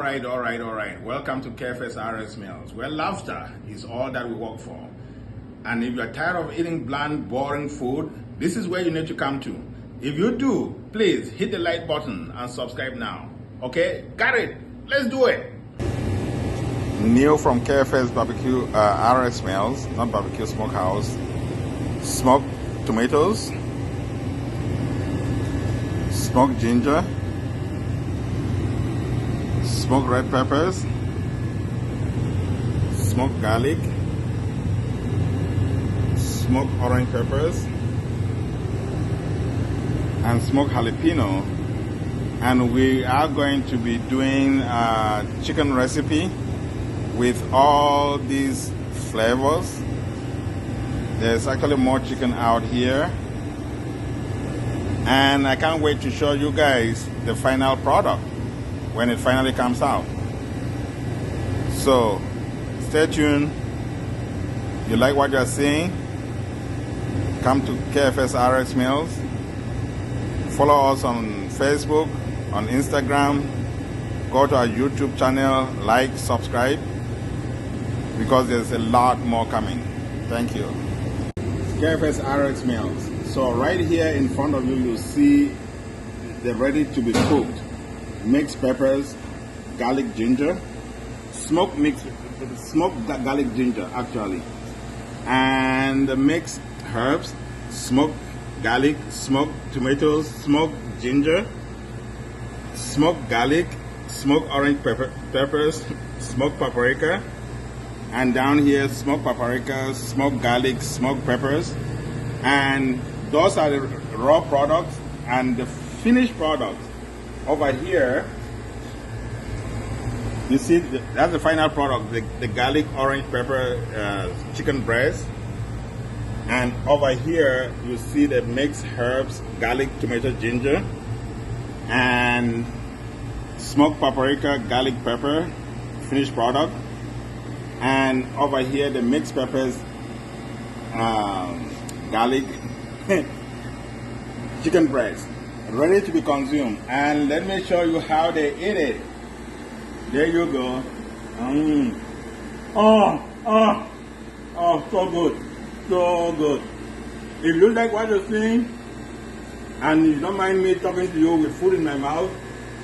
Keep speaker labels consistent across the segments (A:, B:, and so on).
A: All right. Welcome to KFS RS Meals, where laughter is all that we work for. And if you're tired of eating bland, boring food, this is where you need to come to. If you do, please hit the like button and subscribe now. Okay? Got it? Let's do it. New from KFS Barbecue RS Meals, not Barbecue Smokehouse. Smoked tomatoes, smoked ginger, smoked red peppers, smoked garlic, smoked orange peppers, and smoked jalapeno. And we are going to be doing a chicken recipe with all these flavors. There's actually more chicken out here, and I can't wait to show you guys the final product when it finally comes out. So stay tuned. You like what you're seeing? Come to KFS RX Meals. Follow us on Facebook, on Instagram. Go to our YouTube channel, like, subscribe, because there's a lot more coming. Thank you. KFS RX Meals. So right here in front of you, you'll see they're ready to be cooked. Mixed peppers, garlic ginger, smoked garlic ginger actually, and the mixed herbs, smoked garlic, smoked tomatoes, smoked ginger, smoked garlic, smoked orange peppers, smoked paprika, and down here smoked paprika, smoked garlic, smoked peppers. And those are the raw products, and the finished products over here, you see that's the final product, the garlic orange pepper chicken breast. And over here you see the mixed herbs, garlic, tomato, ginger, and smoked paprika, garlic pepper, finished product. And over here the mixed peppers, garlic, chicken breast, ready to be consumed. And let me show you how they eat it. There you go. Oh, so good. So good. If you like what you're seeing and you don't mind me talking to you with food in my mouth,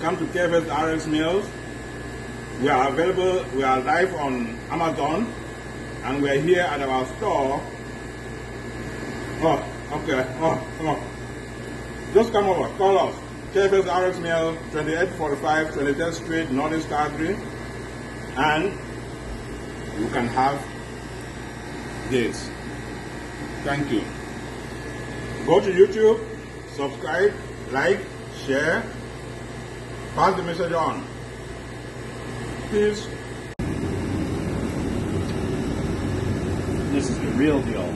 A: come to KFS RX Meals. We are available, we are live on Amazon, and we are here at our store. Just come over, call us. KFS RX Meal, 2845 23rd Street, Northeast Calgary, and you can have this. Thank you. Go to YouTube, subscribe, like, share, pass the message on. Please.
B: This is the real deal.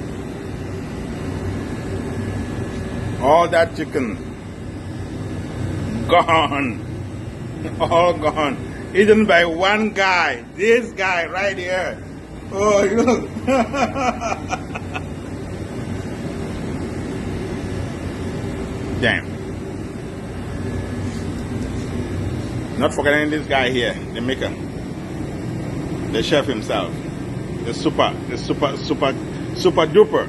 A: All that chicken gone, all gone, eaten by one guy. This guy right here. Oh, look. Damn. Not forgetting this guy here, the maker, the chef himself, the super duper